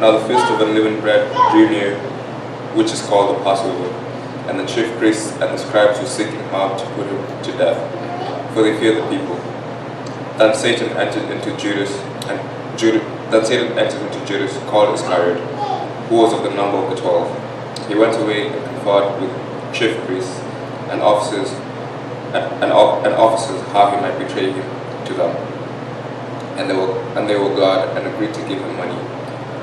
Now the feast of unleavened bread drew near, which is called the Passover, and the chief priests and the scribes were seeking how to put him to death, for they feared the people. Then Satan entered into Judas, called Iscariot, who was of the number of the 12. He went away and conferred with chief priests and officers how he might betray him to them. And they were glad and agreed to give him money.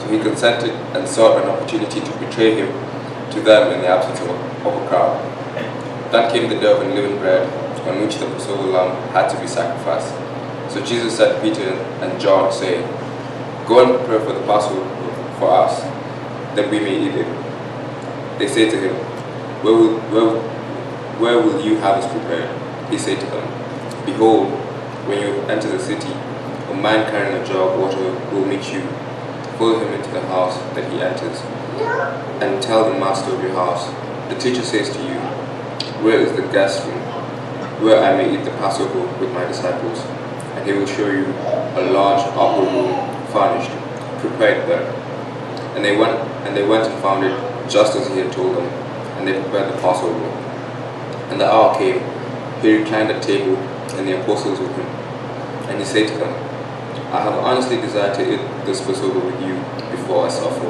So he consented and sought an opportunity to betray him to them in the absence of a crowd. Then came the day of unleavened bread, on which the Passover lamb had to be sacrificed. So Jesus sent Peter and John, saying, "Go and prepare for the Passover for us, that we may eat it." They said to him, Where will you have us prepared?" He said to them, "Behold, when you enter the city, a man carrying a jar of water will meet you. Follow him into the house that he enters, and tell the master of your house, 'The teacher says to you, where is the guest room, where I may eat the Passover with my disciples?' And he will show you a large upper room furnished, prepared there." And they went and found it just as he had told them, and they prepared the Passover. And the hour came, he reclined at table, and the apostles with him. And he said to them, "I have honestly desired to eat this Passover with you before I suffer.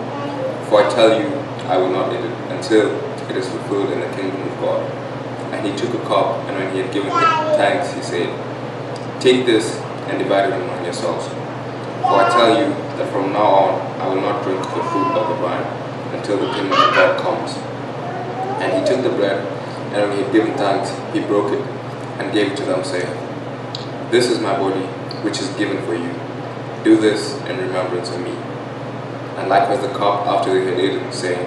For I tell you, I will not eat it until it is fulfilled in the kingdom of God." And he took a cup, and when he had given thanks, he said, "Take this and divide it among yourselves. For I tell you that from now on I will not drink the fruit of the vine until the kingdom of God comes." And he took the bread, and when he had given thanks, he broke it and gave it to them, saying, "This is my body, which is given for you. Do this in remembrance of me." And likewise the cup after they had eaten, saying,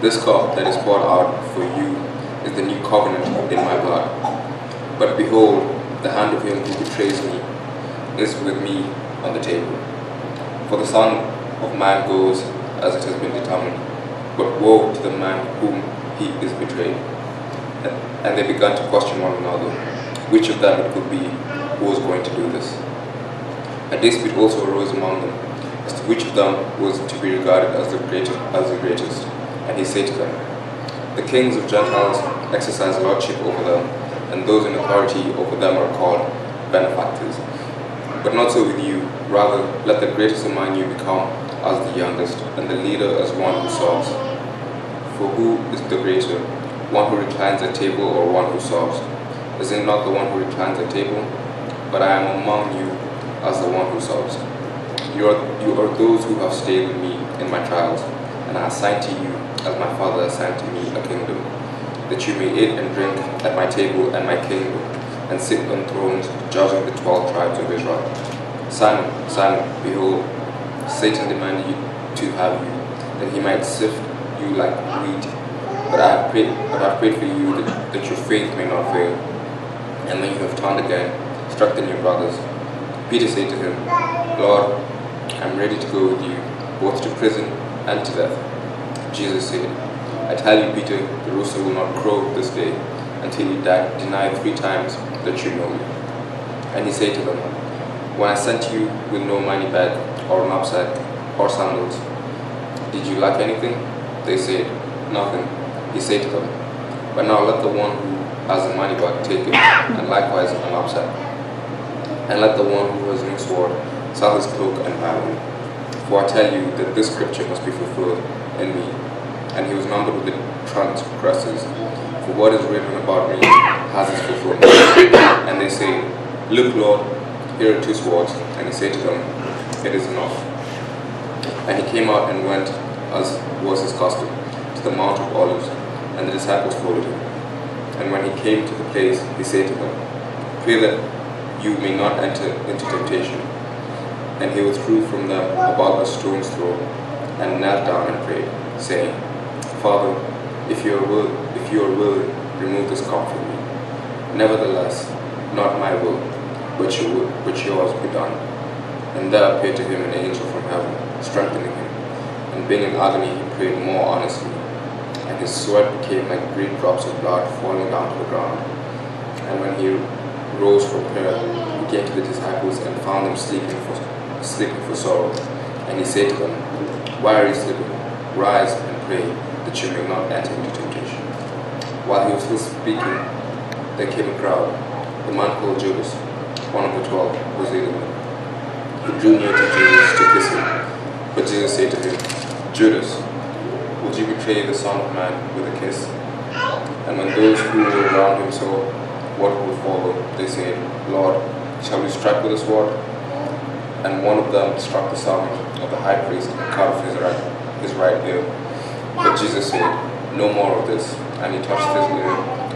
"This cup that is poured out for you is the new covenant in my blood. But behold, the hand of him who betrays me is with me on the table. For the Son of Man goes as it has been determined, but woe to the man whom he is betrayed." And they began to question one another, which of them it could be who was going to do this. A dispute also arose among them, as to which of them was to be regarded as the greatest. And he said to them, "The kings of Gentiles exercise lordship over them, and those in authority over them are called benefactors. But not so with you. Rather, let the greatest among you become as the youngest, and the leader as one who serves. For who is the greater, one who reclines at table or one who serves? Is it not the one who reclines at table? But I am among you as the one who serves. You are those who have stayed with me in my trials, and I assign to you, as my Father assigned to me, a kingdom, that you may eat and drink at my table and my kingdom, and sit on thrones judging the 12 tribes of Israel. Simon, Simon, behold, Satan demanded you to have you, that he might sift you like wheat. But I have prayed for you that your faith may not fail. And when you have turned again, strengthen your brothers." Peter said to him, "Lord, I am ready to go with you, both to prison and to death." Jesus said, "I tell you, Peter, the rooster will not crow this day until you deny 3 times that you know me." And he said to them, "When I sent you with no money bag or knapsack or sandals, did you lack anything?" They said, "Nothing." He said to them, "But now let the one who has a money bag take it, and likewise a knapsack. And let the one who has no sword sell his cloak and buy one. For I tell you that this scripture must be fulfilled in me." And he was numbered with the transgressors. For what is written about me has its fulfillment. And they say, "Look, Lord, here are 2 swords." And he said to them, "It is enough." And he came out and went, as was his custom, to the Mount of Olives, and the disciples followed him. And when he came to the place, he said to them, "Pray that you may not enter into temptation." And he withdrew from them about a stone's throw, and knelt down and prayed, saying, "Father, if you are willing, remove this cup from me. Nevertheless, not my will, but yours be done." And there appeared to him an angel from heaven, strengthening him. And being in agony, he prayed more earnestly, and his sweat became like great drops of blood falling down to the ground. And when he rose from prayer, he came to the disciples and found them sleeping for sorrow. And he said to them, Why are you sleeping? Rise and pray, that you may not enter into temptation. While he was still speaking, there came a crowd. The man called Judas, one of the 12, was leading them. He drew near to Jesus to kiss him. But Jesus said to him, Judas, would you betray the Son of Man with a kiss? And when those who were around him saw what would follow, they said, Lord, shall we strike with a sword? And one of them struck the servant of the high priest and cut off his right ear. But Jesus said, no more of this. And he touched his ear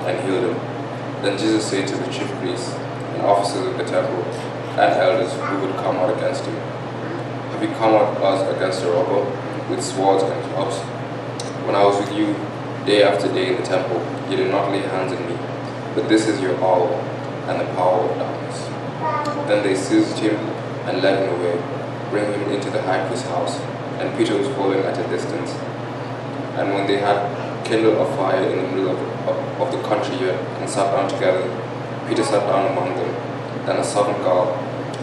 and healed him. Then Jesus said to the chief priests and officers of the temple and elders who would come out against him, have you come at us against a robber with swords and clubs? When I was with you day after day in the temple, you did not lay hands on me, but this is your hour and the power of darkness. Then they seized him and led him away, bringing him into the high priest's house, and Peter was following at a distance. And when they had kindled a fire in the middle of the country yard and sat down together, Peter sat down among them. Then a servant girl,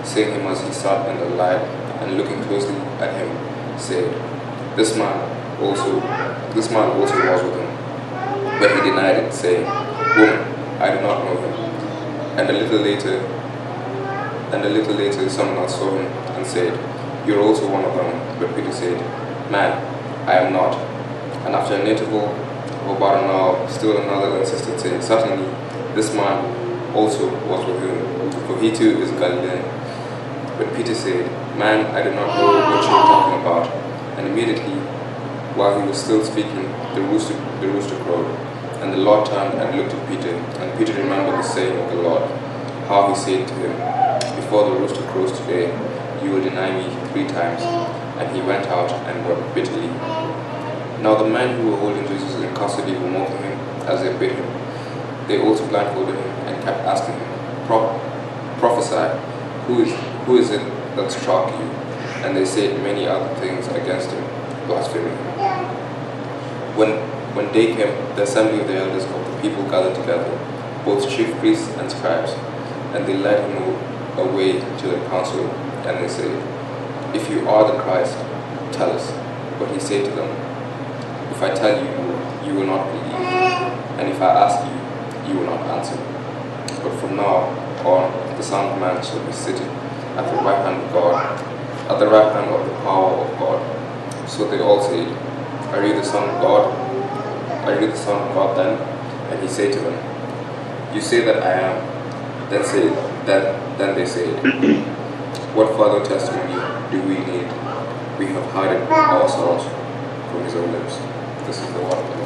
seeing him as he sat in the light and looking closely at him, said, This man also was with him. But he denied it, saying, Woman, I do not know him. And a little later someone else saw him and said, You're also one of them. But Peter said, Man, I am not. And after an interval of about an hour, still another insisted, saying, Certainly, this man also was with him, for he too is Galilean. But Peter said, Man, I do not know what you are talking about. And immediately, while he was still speaking, the rooster crowed. And the Lord turned and looked at Peter. And Peter remembered the saying of the Lord, how he said to him, Before the rooster crows today, you will deny me 3 times. And he went out and wept bitterly. Now the men who were holding Jesus in custody were mocking him as they beat him. They also blindfolded him and kept asking him, Prophesy, who is it that struck you? And they said many other things against him, blaspheming him. When day came, the assembly of the elders of the people gathered together, both chief priests and scribes, and they led him away to the council, and they said, If you are the Christ, tell us. But he said to them, If I tell you, you will not believe, and if I ask you, you will not answer. But from now on, the Son of Man shall be seated at the right hand of God, at the right hand of the power of God. So they all said, Are you the Son of God? Are you the Son of God then? And he said to them, You say that I am. Then they said, What further testimony do we need? We have heard it ourselves from his own lips. This is the word of God.